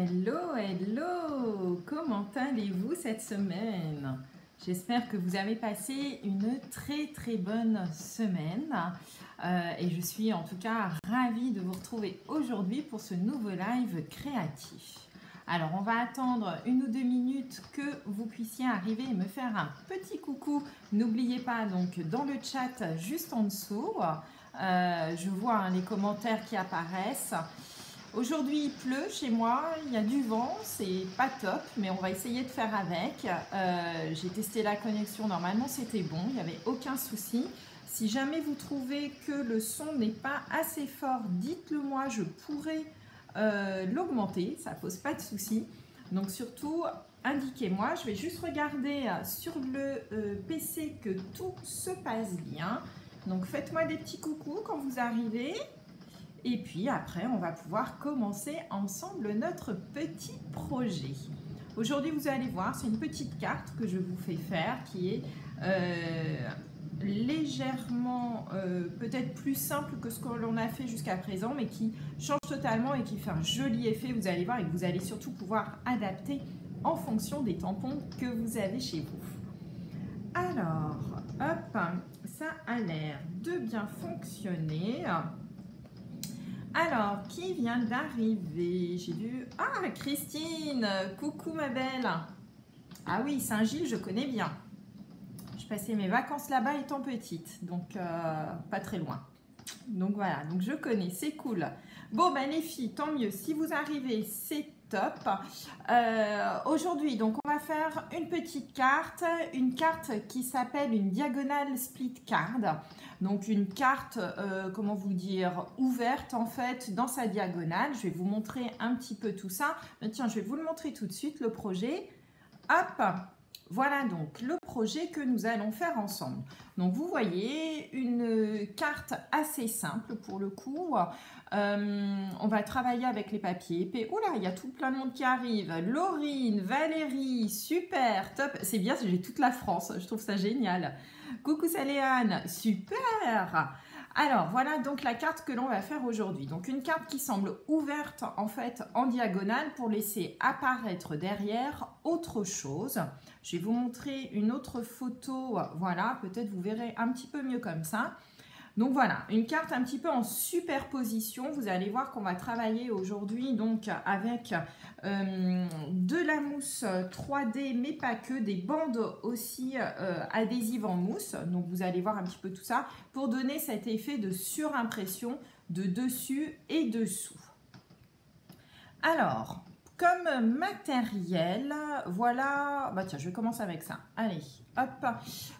Hello, hello! Comment allez-vous cette semaine? J'espère que vous avez passé une très bonne semaine et je suis en tout cas ravie de vous retrouver aujourd'hui pour ce nouveau live créatif. Alors on va attendre 1 ou 2 minutes que vous puissiez arriver et me faire un petit coucou. N'oubliez pas donc dans le chat juste en dessous, je vois les commentaires qui apparaissent. Aujourd'hui il pleut chez moi, il y a du vent, c'est pas top, mais on va essayer de faire avec. J'ai testé la connexion, normalement c'était bon, il n'y avait aucun souci. Si jamais vous trouvez que le son n'est pas assez fort, dites-le moi, je pourrais l'augmenter, ça pose pas de souci. Donc surtout, indiquez-moi, je vais juste regarder sur le PC que tout se passe bien. Donc faites-moi des petits coucous quand vous arrivez. Et puis après, on va pouvoir commencer ensemble notre petit projet. Aujourd'hui, vous allez voir, c'est une petite carte que je vous fais faire qui est légèrement, peut-être plus simple que ce que l'on a fait jusqu'à présent, mais qui change totalement et qui fait un joli effet, vous allez voir, et que vous allez surtout pouvoir adapter en fonction des tampons que vous avez chez vous. Alors, hop, ça a l'air de bien fonctionner. Alors, qui vient d'arriver? J'ai vu... Ah, Christine! Coucou ma belle! Ah oui, Saint-Gilles, je connais bien. Je passais mes vacances là-bas étant petite, donc pas très loin. Donc voilà, donc je connais, c'est cool. Bon, ben les filles, tant mieux. Si vous arrivez, c'est top. Aujourd'hui, donc on va faire une petite carte. Une carte qui s'appelle une diagonale split card. Donc une carte, comment vous dire, ouverte en fait dans sa diagonale. Je vais vous montrer un petit peu tout ça. Mais tiens, je vais vous le montrer tout de suite, le projet. Hop, voilà donc le projet que nous allons faire ensemble. Donc vous voyez une carte assez simple pour le coup. On va travailler avec les papiers épais. Oula, il y a tout plein de monde qui arrive. Laurine, Valérie, super, top. C'est bien, j'ai toute la France, je trouve ça génial. Coucou Saléane, super. Alors voilà donc la carte que l'on va faire aujourd'hui. Donc une carte qui semble ouverte en fait en diagonale pour laisser apparaître derrière autre chose. Je vais vous montrer une autre photo, voilà, peut-être vous verrez un petit peu mieux comme ça. Donc voilà, une carte un petit peu en superposition. Vous allez voir qu'on va travailler aujourd'hui donc avec de la mousse 3D, mais pas que, des bandes aussi adhésives en mousse. Donc vous allez voir un petit peu tout ça pour donner cet effet de surimpression de dessus et dessous. Alors, comme matériel, voilà, bah tiens, je vais commencer avec ça. Allez, hop,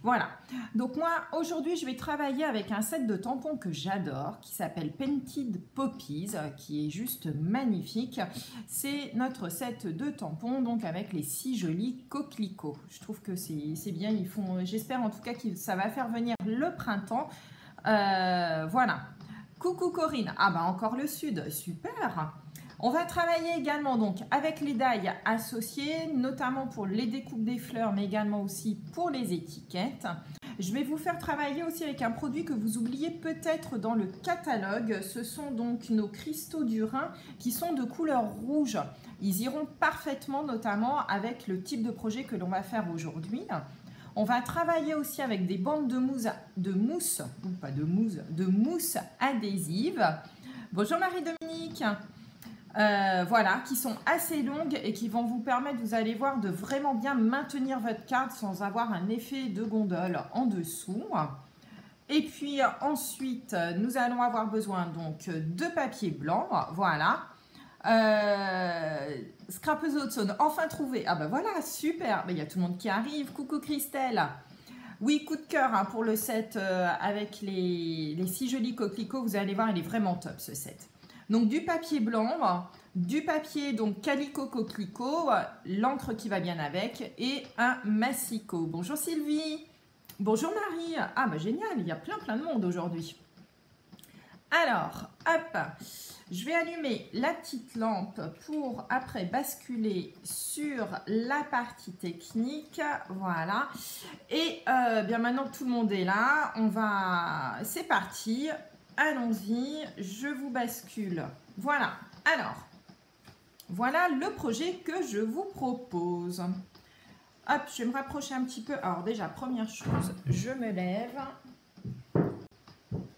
voilà. Donc moi, aujourd'hui, je vais travailler avec un set de tampons que j'adore, qui s'appelle Painted Poppies, qui est juste magnifique. C'est notre set de tampons, donc avec les 6 jolis coquelicots. Je trouve que c'est bien, ils font, j'espère en tout cas que ça va faire venir le printemps. Voilà. Coucou Corinne, ah bah encore le sud, super. On va travailler également donc avec les die associées, notamment pour les découpes des fleurs, mais également aussi pour les étiquettes. Je vais vous faire travailler aussi avec un produit que vous oubliez peut-être dans le catalogue. Ce sont donc nos cristaux du Rhin qui sont de couleur rouge. Ils iront parfaitement notamment avec le type de projet que l'on va faire aujourd'hui. On va travailler aussi avec des bandes de mousse adhésive. Bonjour Marie-Dominique. Voilà, qui sont assez longues et qui vont vous permettre, vous allez voir, de vraiment bien maintenir votre carte sans avoir un effet de gondole en dessous. Et puis ensuite, nous allons avoir besoin donc de papier blanc, voilà. Scrapeuse de saune, enfin trouvé. Ah ben voilà, super, il y a tout le monde qui arrive. Coucou Christelle. Oui, coup de cœur hein, pour le set avec les 6 jolis coquelicots, vous allez voir, il est vraiment top ce set. Donc du papier blanc, du papier donc calico coquelicot, l'encre qui va bien avec et un massicot. Bonjour Sylvie, bonjour Marie. Ah bah génial, il y a plein de monde aujourd'hui. Alors, hop, je vais allumer la petite lampe pour après basculer sur la partie technique. Voilà. Et bien maintenant que tout le monde est là, c'est parti. Allons-y, je vous bascule. Voilà. Alors, Voilà le projet que je vous propose. Hop, je vais me rapprocher un petit peu. Alors déjà, première chose, je me lève.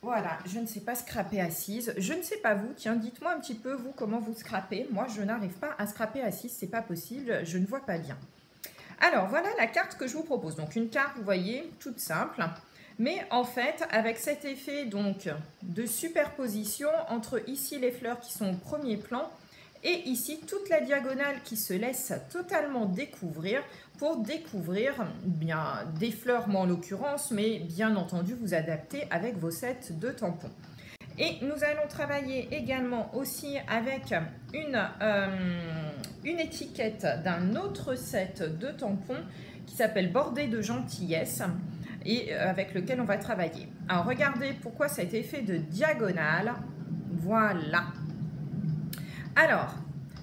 Voilà, je ne sais pas scraper assise. Je ne sais pas vous, tiens, dites-moi un petit peu, vous, comment vous scrapez. Moi, je n'arrive pas à scraper assise, c'est pas possible, je ne vois pas bien. Alors, voilà la carte que je vous propose. Donc, une carte, vous voyez, toute simple. Mais en fait, avec cet effet donc de superposition entre ici les fleurs qui sont au premier plan et ici toute la diagonale qui se laisse totalement découvrir pour découvrir bien des fleurs, moi en l'occurrence, mais bien entendu vous adaptez avec vos sets de tampons. Et nous allons travailler également aussi avec une étiquette d'un autre set de tampons qui s'appelle Bordé de gentillesse et avec lequel on va travailler. Alors regardez pourquoi cet effet de diagonale. Voilà. Alors,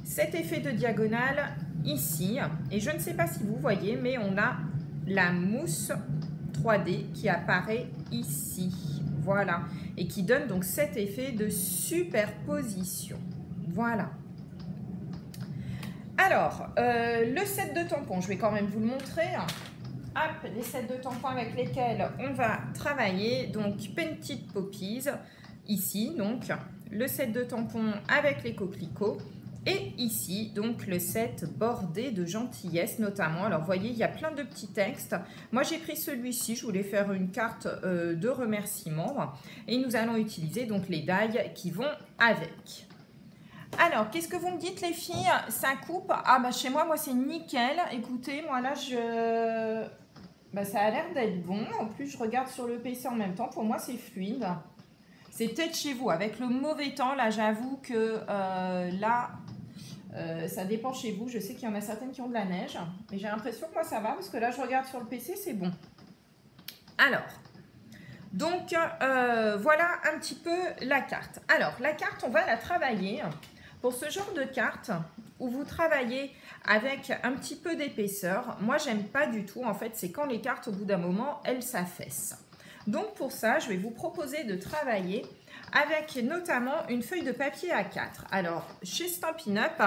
cet effet de diagonale ici, et je ne sais pas si vous voyez, mais on a la mousse 3D qui apparaît ici. Voilà. Et qui donne donc cet effet de superposition. Voilà. Alors, le set de tampons, je vais quand même vous le montrer. Hop, les sets de tampons avec lesquels on va travailler. Donc, Painted Poppies, ici, donc, le set de tampons avec les coquelicots. Et ici, donc, le set bordé de gentillesse, notamment. Alors, vous voyez, il y a plein de petits textes. Moi, j'ai pris celui-ci. Je voulais faire une carte de remerciement. Et nous allons utiliser, donc, les die qui vont avec. Alors, qu'est-ce que vous me dites, les filles? Ça coupe? Ah, bah, chez moi, c'est nickel. Écoutez, moi, là, ça a l'air d'être bon. En plus, je regarde sur le PC en même temps. Pour moi, c'est fluide. C'est peut-être chez vous. Avec le mauvais temps, là, j'avoue que ça dépend chez vous. Je sais qu'il y en a certaines qui ont de la neige. Mais j'ai l'impression que moi, ça va. Parce que là, je regarde sur le PC, c'est bon. Alors, donc, voilà un petit peu la carte. Alors, la carte, on va la travailler pour ce genre de carte où vous travaillez avec un petit peu d'épaisseur. Moi, j'aime pas du tout. En fait, c'est quand les cartes, au bout d'un moment, elles s'affaissent. Donc, pour ça, je vais vous proposer de travailler avec notamment une feuille de papier A4. Alors, chez Stampin' Up,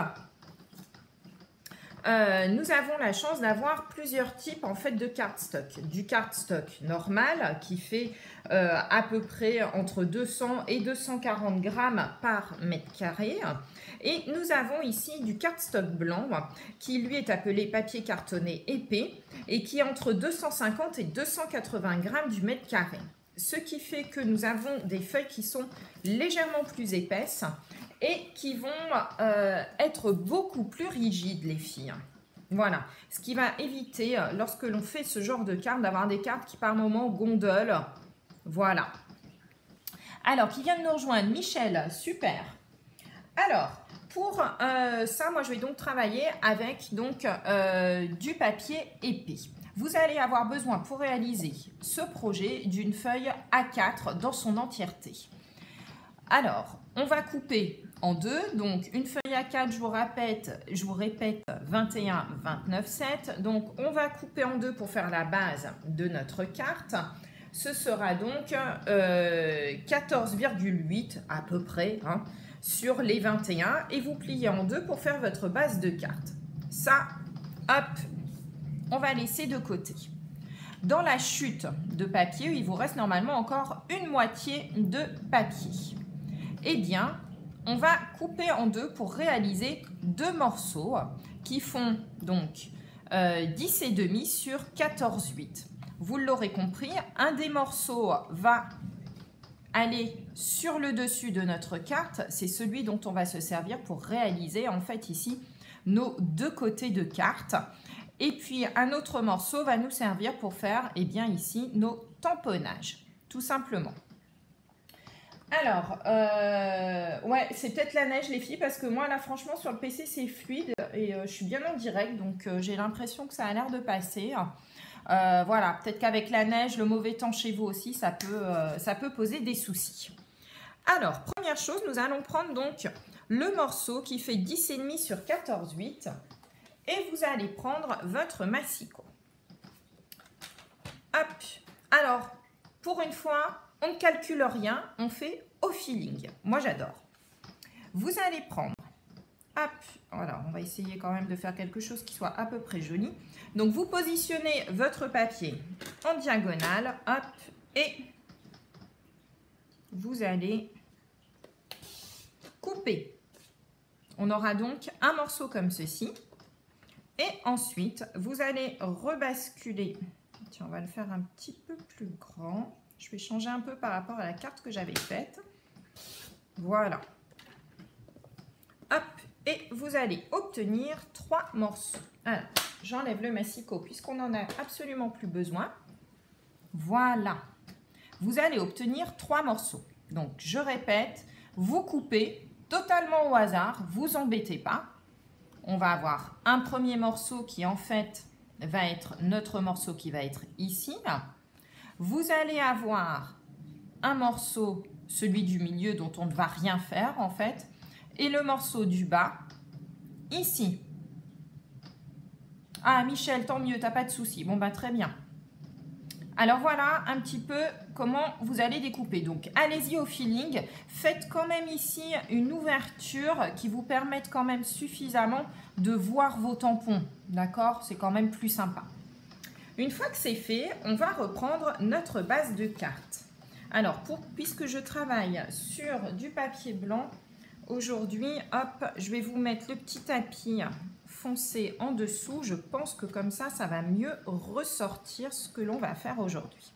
nous avons la chance d'avoir plusieurs types en fait de cardstock. Du cardstock normal qui fait à peu près entre 200 et 240 grammes par mètre carré. Et nous avons ici du cardstock blanc qui lui est appelé papier cartonné épais et qui est entre 250 et 280 grammes du mètre carré. Ce qui fait que nous avons des feuilles qui sont légèrement plus épaisses et qui vont être beaucoup plus rigides, les filles. Voilà, ce qui va éviter, lorsque l'on fait ce genre de cartes, d'avoir des cartes qui par moment gondolent. Voilà. Alors, qui vient de nous rejoindre? Michel, super. Alors, pour ça, moi, je vais donc travailler avec donc, du papier épais. Vous allez avoir besoin, pour réaliser ce projet, d'une feuille A4 dans son entièreté. Alors, on va couper en deux. Donc, une feuille A4, je vous répète 21, 29, 7. Donc, on va couper en deux pour faire la base de notre carte. Ce sera donc 14,8 à peu près hein, sur les 21. Et vous pliez en deux pour faire votre base de carte. Ça, hop, on va laisser de côté. Dans la chute de papier, il vous reste normalement encore une moitié de papier. Eh bien, on va couper en deux pour réaliser deux morceaux qui font donc 10,5 sur 14,8. Vous l'aurez compris, un des morceaux va aller sur le dessus de notre carte. C'est celui dont on va se servir pour réaliser en fait ici nos deux côtés de carte. Et puis un autre morceau va nous servir pour faire eh bien ici nos tamponnages, tout simplement. Alors, ouais, c'est peut-être la neige les filles parce que moi là franchement sur le PC c'est fluide et je suis bien en direct donc j'ai l'impression que ça a l'air de passer. Voilà, peut-être qu'avec la neige, le mauvais temps chez vous aussi, ça peut poser des soucis. Alors, première chose, nous allons prendre donc le morceau qui fait 10,5 sur 14,8 et vous allez prendre votre massicot. Hop, alors, pour une fois, on ne calcule rien, on fait au feeling. Moi, j'adore. Vous allez prendre Hop, voilà, on va essayer quand même de faire quelque chose qui soit à peu près joli. Donc, vous positionnez votre papier en diagonale, hop, et vous allez couper. On aura donc un morceau comme ceci. Et ensuite, vous allez rebasculer. Tiens, on va le faire un petit peu plus grand. Je vais changer un peu par rapport à la carte que j'avais faite. Voilà. Hop, et vous allez obtenir 3 morceaux. Alors, j'enlève le massicot puisqu'on n'en a absolument plus besoin. Voilà. Vous allez obtenir 3 morceaux. Donc, je répète, vous coupez totalement au hasard, vous embêtez pas. On va avoir un premier morceau qui en fait va être notre morceau qui va être ici. Vous allez avoir un morceau, celui du milieu dont on ne va rien faire en fait, et le morceau du bas ici. Ah Michel, tant mieux, t'as pas de souci. Bon bah très bien. Alors voilà un petit peu comment vous allez découper. Donc allez-y au feeling. Faites quand même ici une ouverture qui vous permette quand même suffisamment de voir vos tampons. D'accord? C'est quand même plus sympa. Une fois que c'est fait, on va reprendre notre base de cartes. Alors puisque je travaille sur du papier blanc, aujourd'hui, hop, je vais vous mettre le petit tapis foncé en dessous. Je pense que comme ça, ça va mieux ressortir ce que l'on va faire aujourd'hui.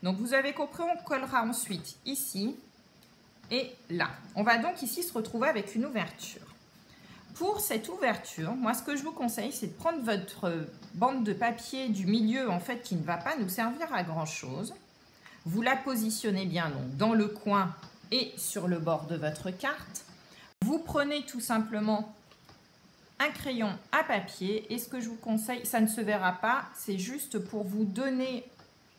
Donc, vous avez compris, on collera ensuite ici et là. On va donc ici se retrouver avec une ouverture. Pour cette ouverture, moi, ce que je vous conseille, c'est de prendre votre bande de papier du milieu, en fait, qui ne va pas nous servir à grand-chose. Vous la positionnez bien donc dans le coin et sur le bord de votre carte. Vous prenez tout simplement un crayon à papier et ce que je vous conseille, ça ne se verra pas, c'est juste pour vous donner,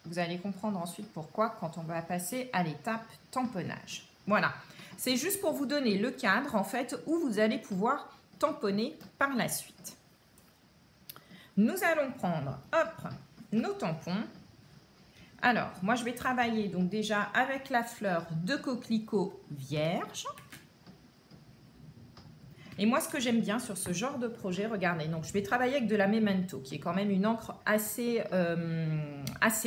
vous allez comprendre ensuite pourquoi quand on va passer à l'étape tamponnage. Voilà, c'est juste pour vous donner le cadre en fait où vous allez pouvoir tamponner par la suite. Nous allons prendre, hop, nos tampons. Alors, moi je vais travailler donc déjà avec la fleur de coquelicot vierge. Et moi, ce que j'aime bien sur ce genre de projet, regardez, donc je vais travailler avec de la Memento, qui est quand même une encre assez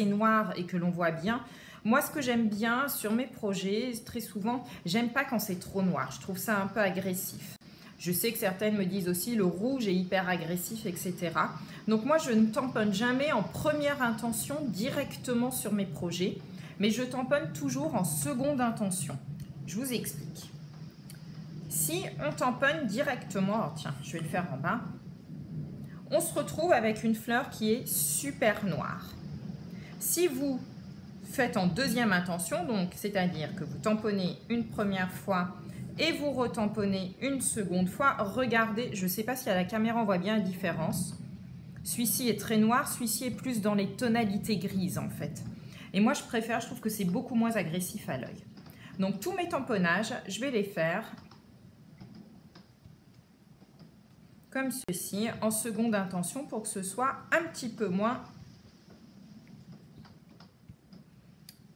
noire et que l'on voit bien. Moi, ce que j'aime bien sur mes projets, très souvent, j'aime pas quand c'est trop noir. Je trouve ça un peu agressif. Je sais que certaines me disent aussi le rouge est hyper agressif, etc. Donc moi, je ne tamponne jamais en première intention directement sur mes projets, mais je tamponne toujours en seconde intention. Je vous explique. Si on tamponne directement, alors tiens, je vais le faire en bas, on se retrouve avec une fleur qui est super noire. Si vous faites en deuxième intention, donc c'est-à-dire que vous tamponnez une première fois et vous retamponnez une seconde fois, regardez, je ne sais pas si à la caméra on voit bien la différence. Celui-ci est très noir, celui-ci est plus dans les tonalités grises en fait. Et moi je préfère, je trouve que c'est beaucoup moins agressif à l'œil. Donc tous mes tamponnages, je vais les faire comme ceci, en seconde intention pour que ce soit un petit peu moins.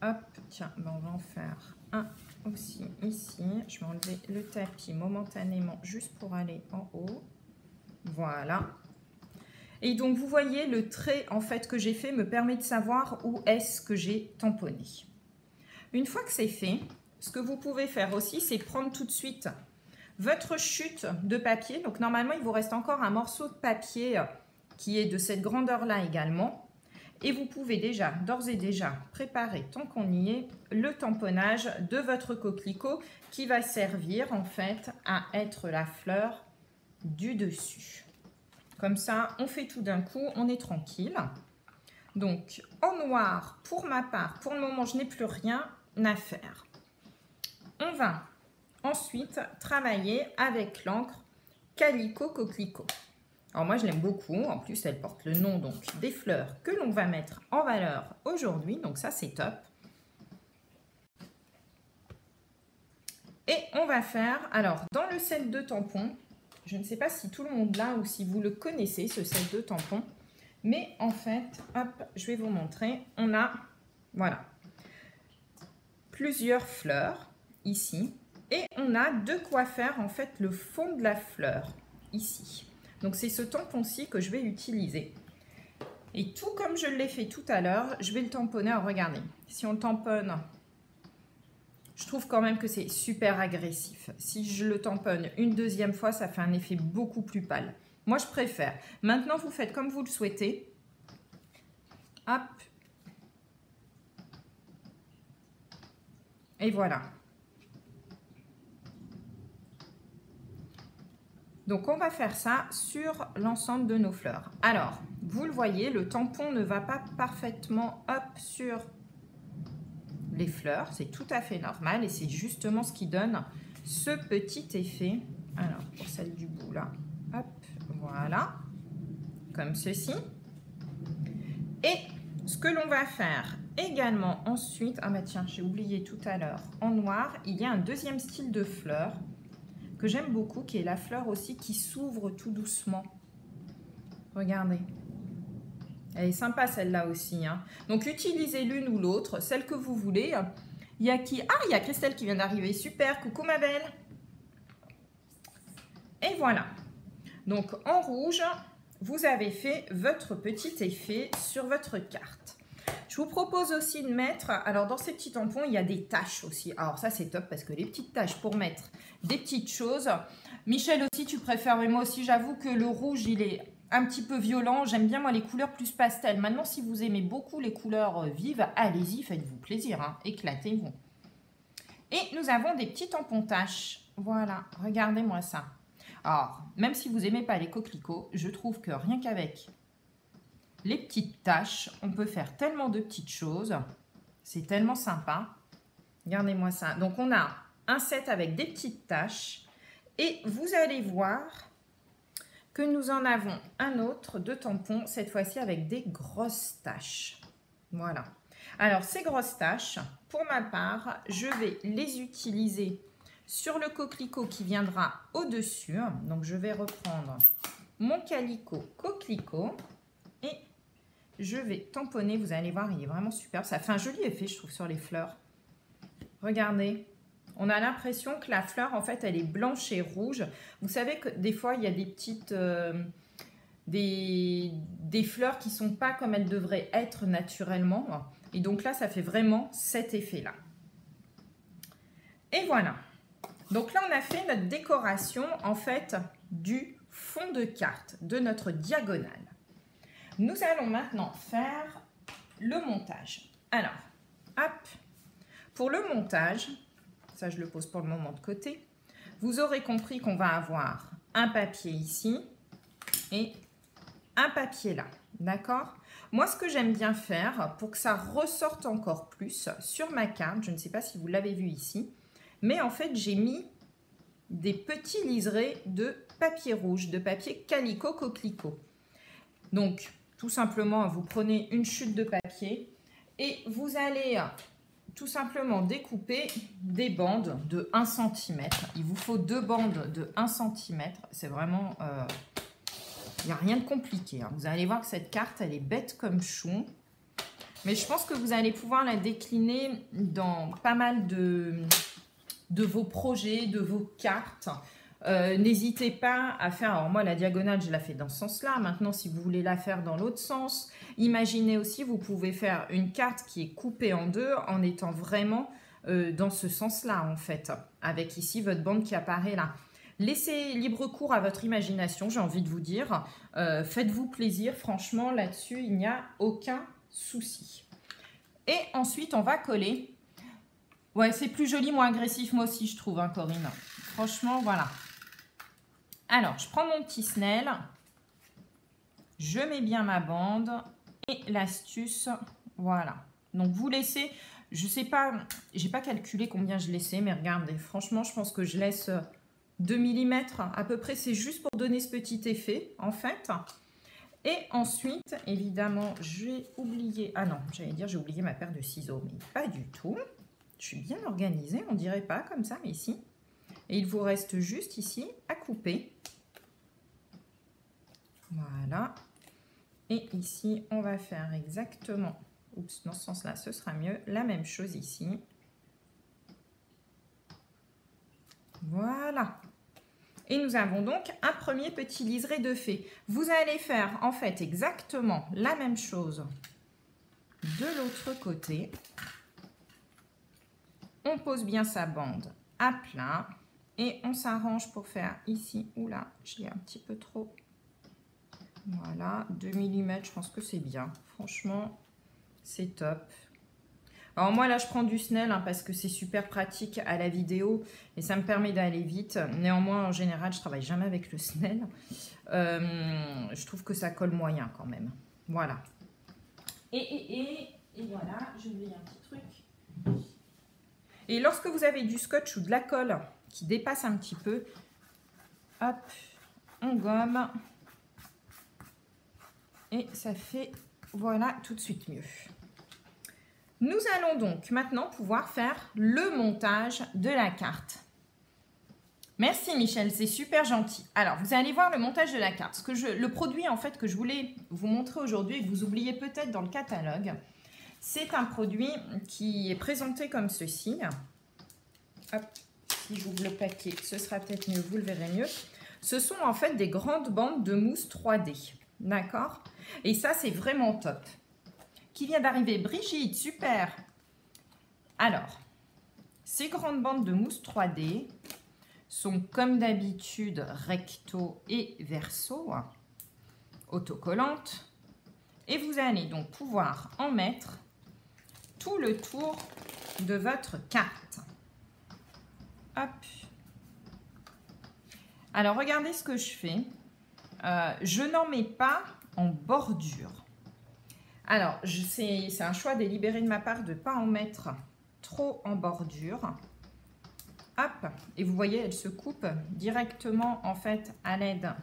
Hop, tiens, ben on va en faire un aussi ici. Je vais enlever le tapis momentanément juste pour aller en haut. Voilà. Et donc, vous voyez, le trait en fait que j'ai fait me permet de savoir où est-ce que j'ai tamponné. Une fois que c'est fait, ce que vous pouvez faire aussi, c'est prendre tout de suite votre chute de papier. Donc, normalement, il vous reste encore un morceau de papier qui est de cette grandeur-là également. Et vous pouvez déjà, d'ores et déjà, préparer, tant qu'on y est, le tamponnage de votre coquelicot qui va servir en fait à être la fleur du dessus. Comme ça, on fait tout d'un coup, on est tranquille. Donc, en noir, pour ma part, pour le moment, je n'ai plus rien à faire. On va ensuite travailler avec l'encre Calico Coquelicot. Alors moi, je l'aime beaucoup. En plus, elle porte le nom donc des fleurs que l'on va mettre en valeur aujourd'hui. Donc ça, c'est top. Et on va faire, alors, dans le set de tampons, je ne sais pas si tout le monde l'a ou si vous le connaissez, ce set de tampons. Mais en fait, hop, je vais vous montrer. On a, voilà, plusieurs fleurs ici. Et on a de quoi faire en fait le fond de la fleur ici. Donc c'est ce tampon-ci que je vais utiliser. Et tout comme je l'ai fait tout à l'heure, je vais le tamponner. Alors regardez, si on le tamponne, je trouve quand même que c'est super agressif. Si je le tamponne une deuxième fois, ça fait un effet beaucoup plus pâle. Moi, je préfère. Maintenant, vous faites comme vous le souhaitez. Hop. Et voilà. Donc, on va faire ça sur l'ensemble de nos fleurs. Alors, vous le voyez, le tampon ne va pas parfaitement hop sur les fleurs. C'est tout à fait normal et c'est justement ce qui donne ce petit effet. Alors, pour celle du bout là, hop, voilà, comme ceci. Et ce que l'on va faire également ensuite, ah bah tiens, j'ai oublié tout à l'heure, en noir, il y a un deuxième style de fleur que j'aime beaucoup, qui est la fleur aussi qui s'ouvre tout doucement. Regardez. Elle est sympa celle-là aussi. Hein. Donc utilisez l'une ou l'autre, celle que vous voulez. Il y a qui? Ah, il y a Christelle qui vient d'arriver. Super, coucou ma belle. Et voilà. Donc en rouge, vous avez fait votre petit effet sur votre carte. Je vous propose aussi de mettre, alors dans ces petits tampons, il y a des taches aussi. Alors ça c'est top parce que les petites taches pour mettre des petites choses. Michel aussi tu préfères, mais moi aussi j'avoue que le rouge il est un petit peu violent. J'aime bien moi les couleurs plus pastel. Maintenant si vous aimez beaucoup les couleurs vives, allez-y, faites-vous plaisir, hein. Éclatez-vous. Et nous avons des petits tampons taches. Voilà, regardez-moi ça. Alors, même si vous n'aimez pas les coquelicots, je trouve que rien qu'avec les petites taches, on peut faire tellement de petites choses. C'est tellement sympa. Regardez-moi ça. Donc, on a un set avec des petites taches. Et vous allez voir que nous en avons un autre de tampon, cette fois-ci avec des grosses taches. Voilà. Alors, ces grosses taches, pour ma part, je vais les utiliser sur le coquelicot qui viendra au-dessus. Donc, je vais reprendre mon calico coquelicot et je vais tamponner. Vous allez voir, il est vraiment super. Ça fait un joli effet, je trouve, sur les fleurs. Regardez. On a l'impression que la fleur, en fait, elle est blanche et rouge. Vous savez que des fois, il y a des petites... des fleurs qui ne sont pas comme elles devraient être naturellement. Et donc là, ça fait vraiment cet effet-là. Et voilà. Donc là, on a fait notre décoration, en fait, du fond de carte, de notre diagonale. Nous allons maintenant faire le montage. Alors, hop, pour le montage, ça je le pose pour le moment de côté, vous aurez compris qu'on va avoir un papier ici et un papier là, d'accord? Moi, ce que j'aime bien faire, pour que ça ressorte encore plus sur ma carte, je ne sais pas si vous l'avez vu ici, mais en fait, j'ai mis des petits liserés de papier rouge, de papier calico coquelicot. Donc, tout simplement, vous prenez une chute de papier et vous allez tout simplement découper des bandes de 1 cm. Il vous faut 2 bandes de 1 cm. C'est vraiment... il n'y a rien de compliqué. Hein. Vous allez voir que cette carte, elle est bête comme chou. Mais je pense que vous allez pouvoir la décliner dans pas mal de vos projets, de vos cartes. N'hésitez pas à faire, alors moi la diagonale je la fais dans ce sens là, maintenant si vous voulez la faire dans l'autre sens, imaginez aussi vous pouvez faire une carte qui est coupée en deux en étant vraiment dans ce sens là en fait, avec ici votre bande qui apparaît là. Laissez libre cours à votre imagination, j'ai envie de vous dire, faites-vous plaisir, franchement là-dessus il n'y a aucun souci. Et ensuite on va coller, ouais c'est plus joli, moins agressif moi aussi je trouve, hein, Corinne, franchement voilà. Alors, je prends mon petit snell, je mets bien ma bande et l'astuce, voilà. Donc, vous laissez, je sais pas, j'ai pas calculé combien je laissais, mais regardez, franchement, je pense que je laisse 2 mm à peu près. C'est juste pour donner ce petit effet, en fait. Et ensuite, évidemment, j'ai oublié, ah non, j'allais dire j'ai oublié ma paire de ciseaux, mais pas du tout. Je suis bien organisée, on dirait pas comme ça, mais ici. Et il vous reste juste ici à couper. Voilà. Et ici, on va faire exactement, oups, dans ce sens-là, ce sera mieux, la même chose ici. Voilà. Et nous avons donc un premier petit liseré de fée. Vous allez faire en fait exactement la même chose de l'autre côté. On pose bien sa bande à plat et on s'arrange pour faire ici. Oula, j'ai un petit peu trop. Voilà, 2 mm, je pense que c'est bien. Franchement, c'est top. Alors moi là je prends du Snell parce que c'est super pratique à la vidéo et ça me permet d'aller vite. Néanmoins en général je travaille jamais avec le Snell. Je trouve que ça colle moyen quand même. Voilà. Et voilà, je vais un petit truc. Et lorsque vous avez du scotch ou de la colle qui dépasse un petit peu, hop, on gomme. Et ça fait, voilà, tout de suite mieux. Nous allons donc maintenant pouvoir faire le montage de la carte. Merci Michel, c'est super gentil. Alors, vous allez voir le montage de la carte. Le produit en fait que je voulais vous montrer aujourd'hui et que vous oubliez peut-être dans le catalogue, c'est un produit qui est présenté comme ceci. Hop, si j'ouvre le paquet, ce sera peut-être mieux, vous le verrez mieux. Ce sont en fait des grandes bandes de mousse 3D. D'accord? Et ça, c'est vraiment top. Qui vient d'arriver, Brigitte, super. Alors, ces grandes bandes de mousse 3D sont comme d'habitude recto et verso, autocollantes. Et vous allez donc pouvoir en mettre tout le tour de votre carte. Hop. Alors, regardez ce que je fais. Je n'en mets pas en bordure. Alors, c'est un choix délibéré de ma part de ne pas en mettre trop en bordure. Hop, et vous voyez, elle se coupe directement en fait à l'aide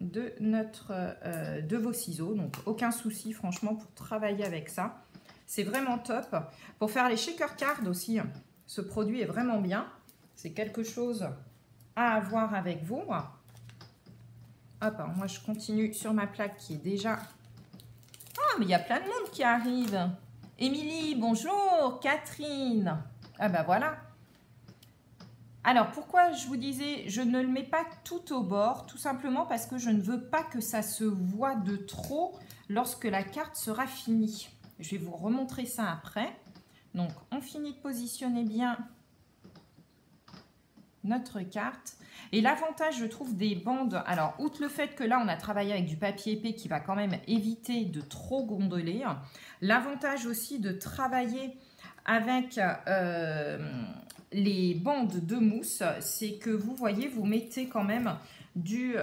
de vos ciseaux. Donc, aucun souci franchement pour travailler avec ça. C'est vraiment top. Pour faire les shaker cards aussi, ce produit est vraiment bien. C'est quelque chose à avoir avec vous. Hop, alors moi je continue sur ma plaque qui est déjà... Ah, mais il y a plein de monde qui arrive. Émilie, bonjour. Catherine. Ah ben voilà. Alors, pourquoi je vous disais, je ne le mets pas tout au bord, tout simplement parce que je ne veux pas que ça se voie de trop lorsque la carte sera finie. Je vais vous remontrer ça après. Donc, on finit de positionner bien notre carte. Et l'avantage, je trouve, des bandes, alors, outre le fait que là, on a travaillé avec du papier épais qui va quand même éviter de trop gondoler, l'avantage aussi de travailler avec les bandes de mousse, c'est que vous voyez, vous mettez quand même de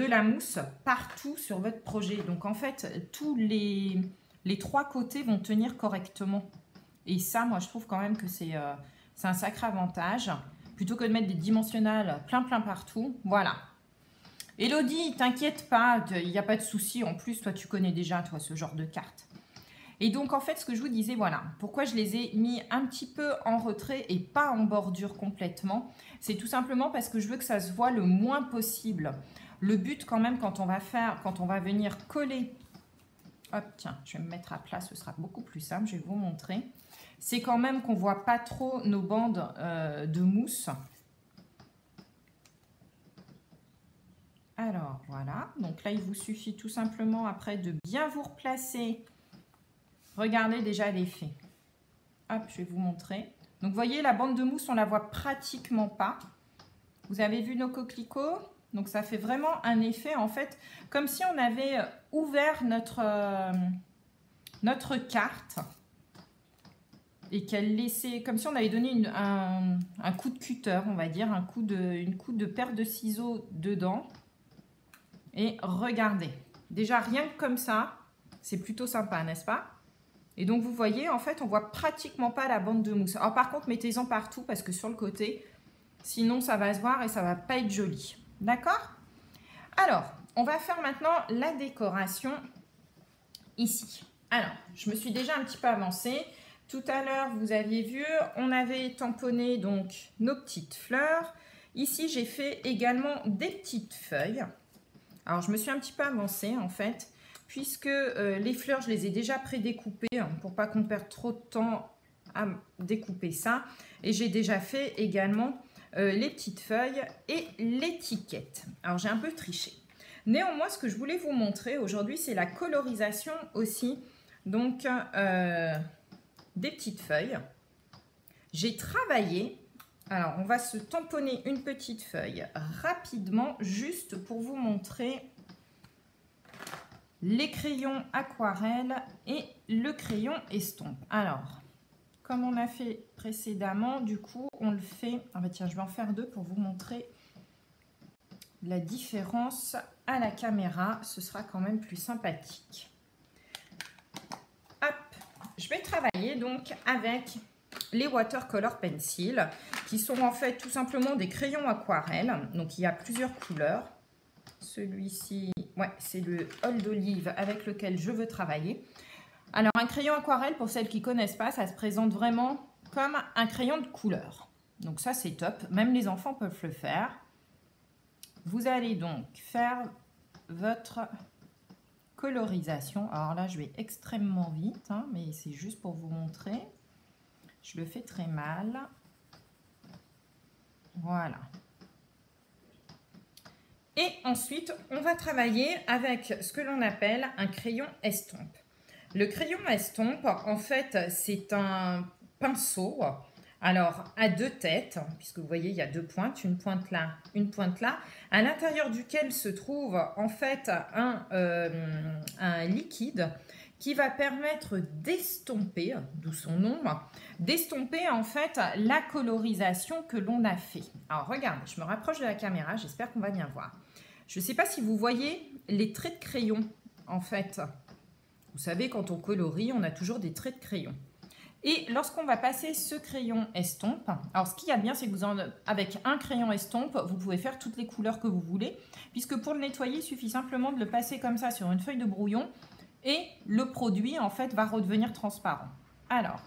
la mousse partout sur votre projet. Donc, en fait, tous les 3 côtés vont tenir correctement. Et ça, moi, je trouve quand même que c'est un sacré avantage. Plutôt que de mettre des dimensionnels plein partout. Voilà. Elodie, t'inquiète pas, il n'y a pas de souci. En plus, toi, tu connais déjà, toi, ce genre de carte. Et donc, en fait, ce que je vous disais, voilà. Pourquoi je les ai mis un petit peu en retrait et pas en bordure complètement, c'est tout simplement parce que je veux que ça se voit le moins possible. Le but, quand même, quand on va venir coller... Hop, tiens, je vais me mettre à plat, ce sera beaucoup plus simple. Je vais vous montrer. C'est quand même qu'on ne voit pas trop nos bandes de mousse. Alors, voilà. Donc là, il vous suffit tout simplement après de bien vous replacer. Regardez déjà l'effet. Hop, je vais vous montrer. Donc, vous voyez, la bande de mousse, on ne la voit pratiquement pas. Vous avez vu nos coquelicots? Donc, ça fait vraiment un effet, en fait, comme si on avait ouvert notre carte. Et qu'elle laissait, comme si on avait donné un coup de cutter, on va dire, une coup de paire de ciseaux dedans. Et regardez, déjà rien que comme ça, c'est plutôt sympa, n'est-ce pas? Et donc vous voyez, en fait, on voit pratiquement pas la bande de mousse. Alors par contre, mettez-en partout parce que sur le côté, sinon ça va se voir et ça va pas être joli. D'accord? Alors, on va faire maintenant la décoration ici. Alors, je me suis déjà un petit peu avancée. Tout à l'heure, vous aviez vu, on avait tamponné donc nos petites fleurs. Ici, j'ai fait également des petites feuilles. Alors, je me suis un petit peu avancée en fait, puisque les fleurs, je les ai déjà prédécoupées pour pas qu'on perde trop de temps à découper ça. Et j'ai déjà fait également les petites feuilles et l'étiquette. Alors, j'ai un peu triché. Néanmoins, ce que je voulais vous montrer aujourd'hui, c'est la colorisation aussi. Donc, des petites feuilles. J'ai travaillé. Alors, on va se tamponner une petite feuille rapidement, juste pour vous montrer les crayons aquarelle et le crayon estompe. Alors, comme on a fait précédemment, du coup, on le fait... Ah bah tiens, je vais en faire deux pour vous montrer la différence à la caméra. Ce sera quand même plus sympathique. Hop, je vais travailler donc avec les watercolor pencil, qui sont en fait tout simplement des crayons aquarelle. Donc, il y a plusieurs couleurs. Celui-ci, ouais, c'est le Old Olive avec lequel je veux travailler. Alors, un crayon aquarelle, pour celles qui ne connaissent pas, ça se présente vraiment comme un crayon de couleur. Donc ça, c'est top. Même les enfants peuvent le faire. Vous allez donc faire votre colorisation. Alors là, je vais extrêmement vite, hein, mais c'est juste pour vous montrer. Je le fais très mal. Voilà. Et ensuite, on va travailler avec ce que l'on appelle un crayon estompe. Le crayon estompe, en fait, c'est un pinceau, alors à deux têtes, puisque vous voyez, il y a deux pointes, une pointe là, à l'intérieur duquel se trouve en fait un liquide qui va permettre d'estomper, d'où son nom, d'estomper en fait la colorisation que l'on a fait. Alors regardez, je me rapproche de la caméra, j'espère qu'on va bien voir. Je ne sais pas si vous voyez les traits de crayon, en fait. Vous savez, quand on colorie, on a toujours des traits de crayon. Et lorsqu'on va passer ce crayon estompe, alors ce qu'il y a de bien, c'est que avec un crayon estompe, vous pouvez faire toutes les couleurs que vous voulez, puisque pour le nettoyer, il suffit simplement de le passer comme ça sur une feuille de brouillon, et le produit, en fait, va redevenir transparent. Alors,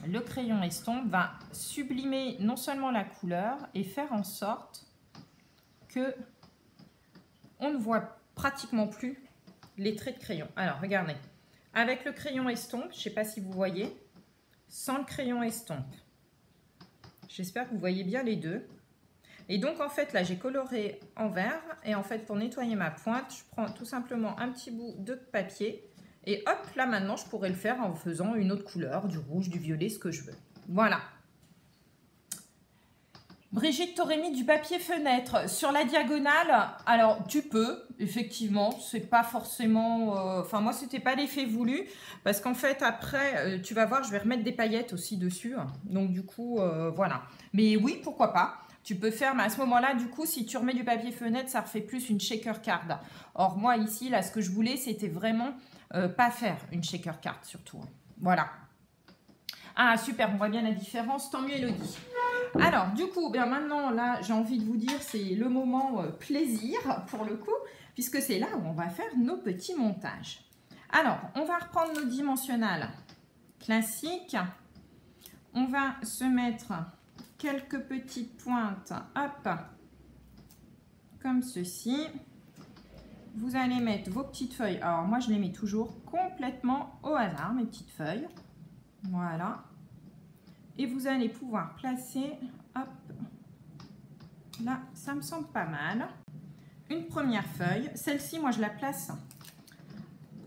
le crayon estompe va sublimer non seulement la couleur, et faire en sorte que on ne voit pratiquement plus les traits de crayon. Alors, regardez. Avec le crayon estompe, je ne sais pas si vous voyez, sans le crayon estompe. J'espère que vous voyez bien les deux. Et donc, en fait, là, j'ai coloré en vert. Et en fait, pour nettoyer ma pointe, je prends tout simplement un petit bout de papier. Et hop, là, maintenant, je pourrais le faire en faisant une autre couleur, du rouge, du violet, ce que je veux. Voilà. Brigitte, t'aurais mis du papier fenêtre sur la diagonale. Alors, tu peux, effectivement, c'est pas forcément... Enfin, moi, c'était pas l'effet voulu. Parce qu'en fait, après, tu vas voir, je vais remettre des paillettes aussi dessus. Donc, du coup, voilà. Mais oui, pourquoi pas. Tu peux faire, mais à ce moment-là, du coup, si tu remets du papier fenêtre, ça refait plus une shaker card. Or, moi, ici, là, ce que je voulais, c'était vraiment pas faire une shaker card, surtout. Voilà. Ah, super, on voit bien la différence. Tant mieux, Elodie. Alors, du coup, bien maintenant, là, j'ai envie de vous dire, c'est le moment plaisir, pour le coup, puisque c'est là où on va faire nos petits montages. Alors, on va reprendre nos dimensionnels classiques. On va se mettre quelques petites pointes, hop, comme ceci. Vous allez mettre vos petites feuilles. Alors, moi, je les mets toujours complètement au hasard, mes petites feuilles. Voilà. Et vous allez pouvoir placer, hop, là, ça me semble pas mal. Une première feuille. Celle-ci, moi, je la place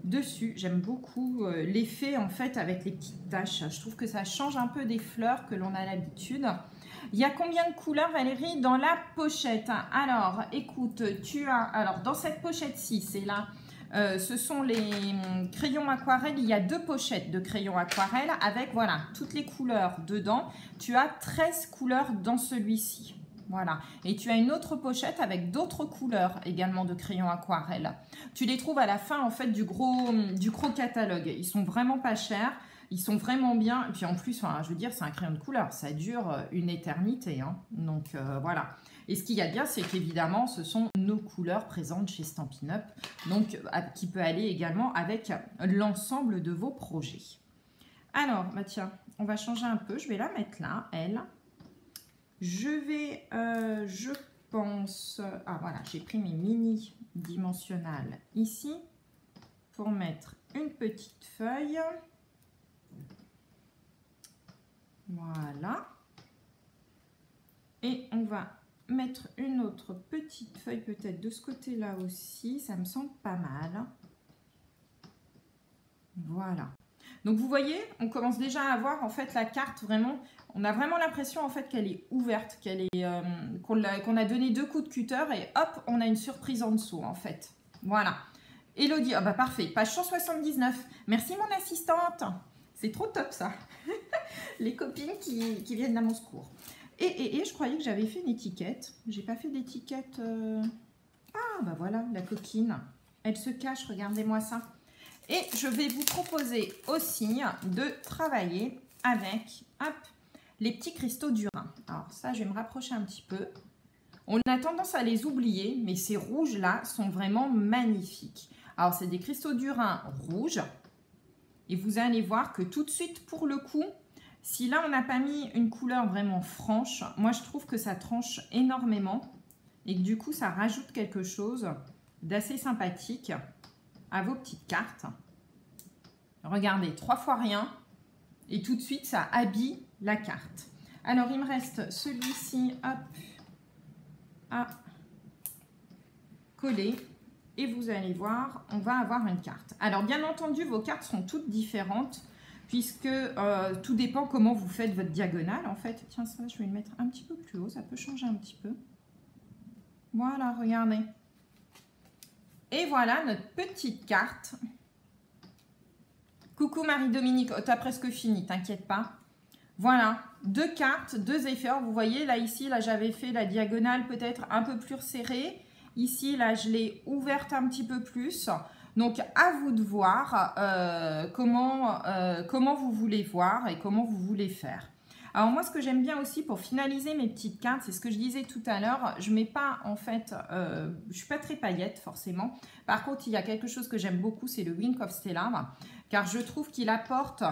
dessus. J'aime beaucoup l'effet, en fait, avec les petites taches. Je trouve que ça change un peu des fleurs que l'on a l'habitude. Il y a combien de couleurs, Valérie, dans la pochette? Alors, écoute, tu as... Alors, dans cette pochette-ci, c'est là... ce sont les crayons aquarelle. Il y a deux pochettes de crayons aquarelle avec, voilà, toutes les couleurs dedans. Tu as 13 couleurs dans celui-ci. Voilà. Et tu as une autre pochette avec d'autres couleurs également de crayons aquarelle. Tu les trouves à la fin, en fait, du gros catalogue. Ils sont vraiment pas chers. Ils sont vraiment bien. Et puis en plus, enfin, je veux dire, c'est un crayon de couleur. Ça dure une éternité. Hein. Donc, voilà. Et ce qu'il y a de bien, c'est qu'évidemment, ce sont nos couleurs présentes chez Stampin' Up, donc qui peut aller également avec l'ensemble de vos projets. Alors, bah tiens, on va changer un peu. Je vais la mettre là, elle. Je vais, je pense... Ah voilà, j'ai pris mes mini dimensionnels ici pour mettre une petite feuille. Voilà. Et on va mettre une autre petite feuille peut-être de ce côté-là aussi. Ça me semble pas mal. Voilà. Donc vous voyez, on commence déjà à voir en fait la carte vraiment. On a vraiment l'impression en fait qu'elle est ouverte, qu'elle est qu'on a donné 2 coups de cutter et hop, on a une surprise en dessous en fait. Voilà. Elodie, ah bah parfait, page 179. Merci mon assistante. C'est trop top ça. Les copines qui viennent à mon secours. Et je croyais que j'avais fait une étiquette. J'ai pas fait d'étiquette. Ah bah voilà, la coquine. Elle se cache, regardez-moi ça. Et je vais vous proposer aussi de travailler avec hop, les petits cristaux du Rhin. Alors ça, je vais me rapprocher un petit peu. On a tendance à les oublier, mais ces rouges-là sont vraiment magnifiques. Alors, c'est des cristaux du Rhin rouges. Et vous allez voir que tout de suite, pour le coup, si là, on n'a pas mis une couleur vraiment franche, moi, je trouve que ça tranche énormément. Et que du coup, ça rajoute quelque chose d'assez sympathique à vos petites cartes. Regardez, 3 fois rien. Et tout de suite, ça habille la carte. Alors, il me reste celui-ci, hop, à coller. Et vous allez voir, on va avoir une carte. Alors, bien entendu, vos cartes sont toutes différentes puisque tout dépend comment vous faites votre diagonale, en fait. Tiens, ça, je vais le mettre un petit peu plus haut. Ça peut changer un petit peu. Voilà, regardez. Et voilà notre petite carte. Coucou Marie-Dominique. Oh, t'as presque fini, t'inquiète pas. Voilà, 2 cartes, 2 effets. Vous voyez, là, ici, là, j'avais fait la diagonale peut-être un peu plus serrée. Ici, là, je l'ai ouverte un petit peu plus. Donc, à vous de voir comment vous voulez voir et comment vous voulez faire. Alors, moi, ce que j'aime bien aussi pour finaliser mes petites cartes, c'est ce que je disais tout à l'heure. Je mets pas, en fait, je suis pas très paillette, forcément. Par contre, il y a quelque chose que j'aime beaucoup, c'est le Wink of Stella, car je trouve qu'il apporte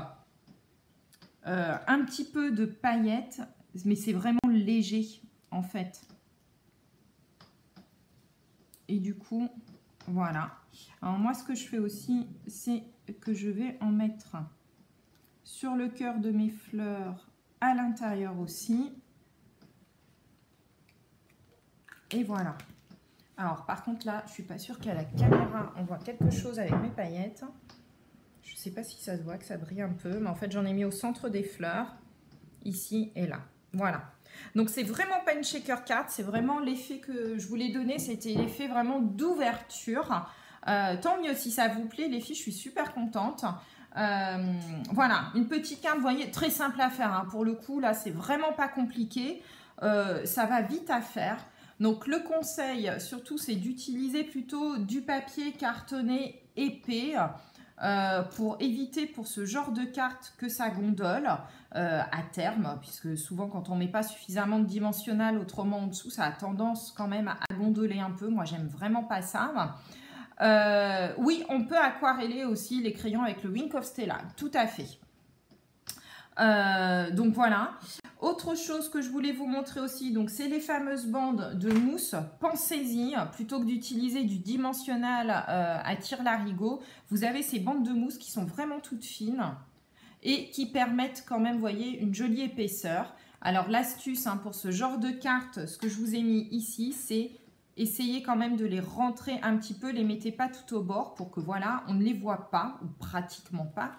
un petit peu de paillettes, mais c'est vraiment léger, en fait. Et du coup, voilà. Alors moi, ce que je fais aussi, c'est que je vais en mettre sur le cœur de mes fleurs, à l'intérieur aussi. Et voilà. Alors, par contre, là, je suis pas sûre qu'à la caméra, on voit quelque chose avec mes paillettes. Je sais pas si ça se voit, que ça brille un peu, mais en fait, j'en ai mis au centre des fleurs, ici et là. Voilà. Donc, c'est vraiment pas une shaker card, c'est vraiment l'effet que je voulais donner, c'était l'effet vraiment d'ouverture. Tant mieux si ça vous plaît, les filles, je suis super contente. Voilà, une petite carte, vous voyez, très simple à faire. Hein. Pour le coup, là, c'est vraiment pas compliqué. Ça va vite à faire. Donc, le conseil, surtout, c'est d'utiliser plutôt du papier cartonné épais. Pour éviter pour ce genre de carte que ça gondole à terme, puisque souvent quand on ne met pas suffisamment de dimensionnel autrement en dessous, ça a tendance quand même à gondoler un peu. Moi, j'aime vraiment pas ça. Oui, on peut aquareller aussi les crayons avec le Wink of Stella, tout à fait. Donc voilà. Autre chose que je voulais vous montrer aussi, donc c'est les fameuses bandes de mousse. Pensez-y, plutôt que d'utiliser du dimensionnel à tire-larigot, vous avez ces bandes de mousse qui sont vraiment toutes fines et qui permettent quand même, vous voyez, une jolie épaisseur. Alors l'astuce hein, pour ce genre de cartes, ce que je vous ai mis ici, c'est essayer quand même de les rentrer un petit peu, les mettez pas tout au bord pour que voilà, on ne les voit pas ou pratiquement pas.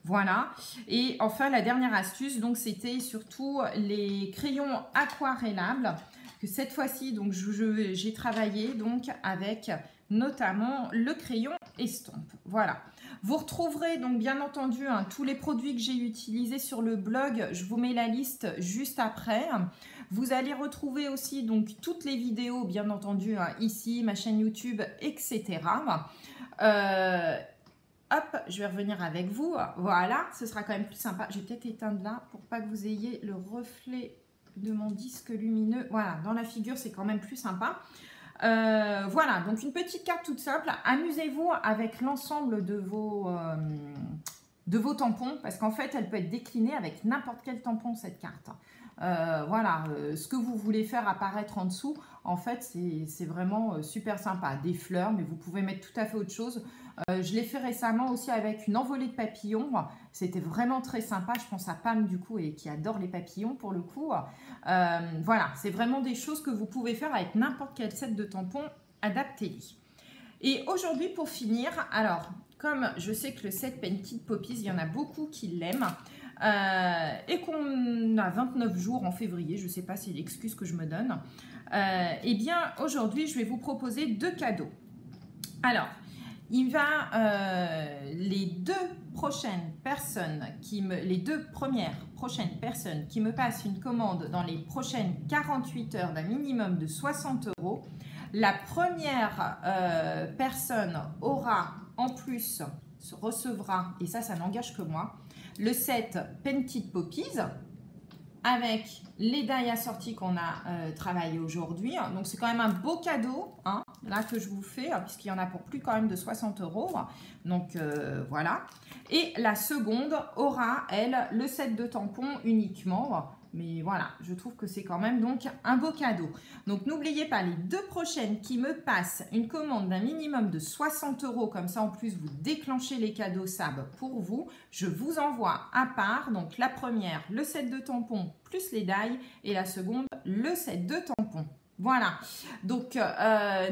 Voilà, et enfin la dernière astuce, donc c'était surtout les crayons aquarellables, que cette fois-ci, donc j'ai travaillé donc avec notamment le crayon estompe. Voilà, vous retrouverez donc bien entendu hein, tous les produits que j'ai utilisés sur le blog, je vous mets la liste juste après. Vous allez retrouver aussi donc toutes les vidéos, bien entendu, hein, ici, ma chaîne YouTube, etc. Hop, je vais revenir avec vous. Voilà, ce sera quand même plus sympa. Je vais peut-être éteindre là pour pas que vous ayez le reflet de mon disque lumineux. Voilà, dans la figure, c'est quand même plus sympa. Voilà, donc une petite carte toute simple. Amusez-vous avec l'ensemble de vos tampons parce qu'en fait, elle peut être déclinée avec n'importe quel tampon, cette carte. voilà, ce que vous voulez faire apparaître en dessous, en fait, c'est vraiment super sympa. Des fleurs, mais vous pouvez mettre tout à fait autre chose. Je l'ai fait récemment aussi avec une envolée de papillons. C'était vraiment très sympa. Je pense à Pam du coup et qui adore les papillons pour le coup. Voilà, c'est vraiment des choses que vous pouvez faire avec n'importe quel set de tampons. Adaptez-les. Et aujourd'hui pour finir, alors comme je sais que le set Painted Poppies, il y en a beaucoup qui l'aiment. Et qu'on a 29 jours en février, je ne sais pas, c'est l'excuse que je me donne. Eh bien, aujourd'hui, je vais vous proposer 2 cadeaux. Alors, les deux premières prochaines personnes qui me passent une commande dans les prochaines 48 heures d'un minimum de 60 €, la première personne aura en plus, recevra, et ça n'engage que moi, le set Painted Poppies avec les die assortis qu'on a travaillé aujourd'hui. Donc, c'est quand même un beau cadeau hein, là que je vous fais, puisqu'il y en a pour plus quand même de 60 €. Donc, voilà. Et la seconde aura, elle, le set de tampons uniquement. Mais voilà, je trouve que c'est quand même donc un beau cadeau. Donc, n'oubliez pas, les 2 prochaines qui me passent une commande d'un minimum de 60 €, comme ça, en plus, vous déclenchez les cadeaux SAB pour vous. Je vous envoie à part, donc la première, le set de tampons plus les die, et la seconde, le set de tampons. Voilà, donc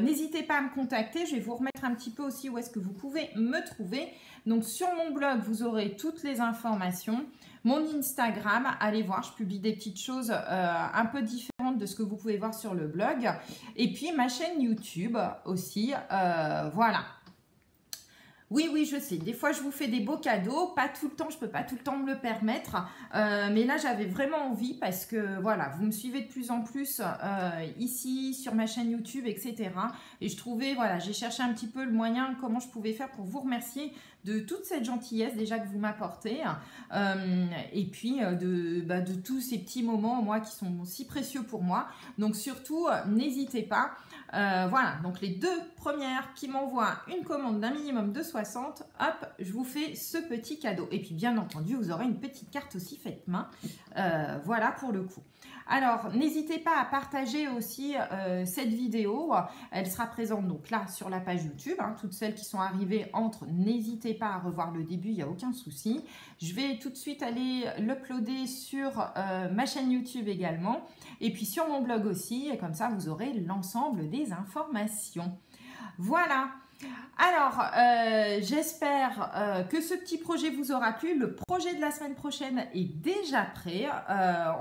n'hésitez pas à me contacter, je vais vous remettre un petit peu aussi où est-ce que vous pouvez me trouver. Donc sur mon blog, vous aurez toutes les informations. Mon Instagram, allez voir, je publie des petites choses un peu différentes de ce que vous pouvez voir sur le blog. Et puis ma chaîne YouTube aussi, voilà. Oui, je sais. Des fois, je vous fais des beaux cadeaux. Pas tout le temps, je ne peux pas tout le temps me le permettre. Mais là, j'avais vraiment envie parce que, voilà, vous me suivez de plus en plus ici, sur ma chaîne YouTube, etc. Et je trouvais, voilà, j'ai cherché un petit peu le moyen, comment je pouvais faire pour vous remercier de toute cette gentillesse déjà que vous m'apportez. Et puis, de tous ces petits moments, moi, qui sont si précieux pour moi. Donc, surtout, n'hésitez pas. Voilà, donc les 2 premières qui m'envoient une commande d'un minimum de 60, hop, je vous fais ce petit cadeau. Et puis bien entendu, vous aurez une petite carte aussi faite main, voilà pour le coup. Alors, n'hésitez pas à partager aussi cette vidéo, elle sera présente donc là sur la page YouTube, hein, toutes celles qui sont arrivées entre, n'hésitez pas à revoir le début, il n'y a aucun souci. Je vais tout de suite aller l'uploader sur ma chaîne YouTube également, et puis sur mon blog aussi, et comme ça vous aurez l'ensemble des informations. Voilà. Alors, j'espère que ce petit projet vous aura plu. Le projet de la semaine prochaine est déjà prêt.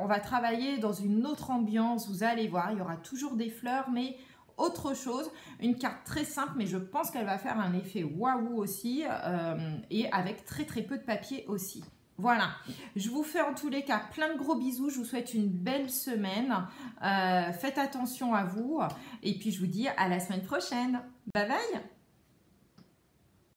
On va travailler dans une autre ambiance. Vous allez voir, il y aura toujours des fleurs, mais autre chose. Une carte très simple, mais je pense qu'elle va faire un effet waouh aussi. Et avec très peu de papier aussi. Voilà, je vous fais en tous les cas plein de gros bisous, je vous souhaite une belle semaine, faites attention à vous et puis je vous dis à la semaine prochaine. Bye bye.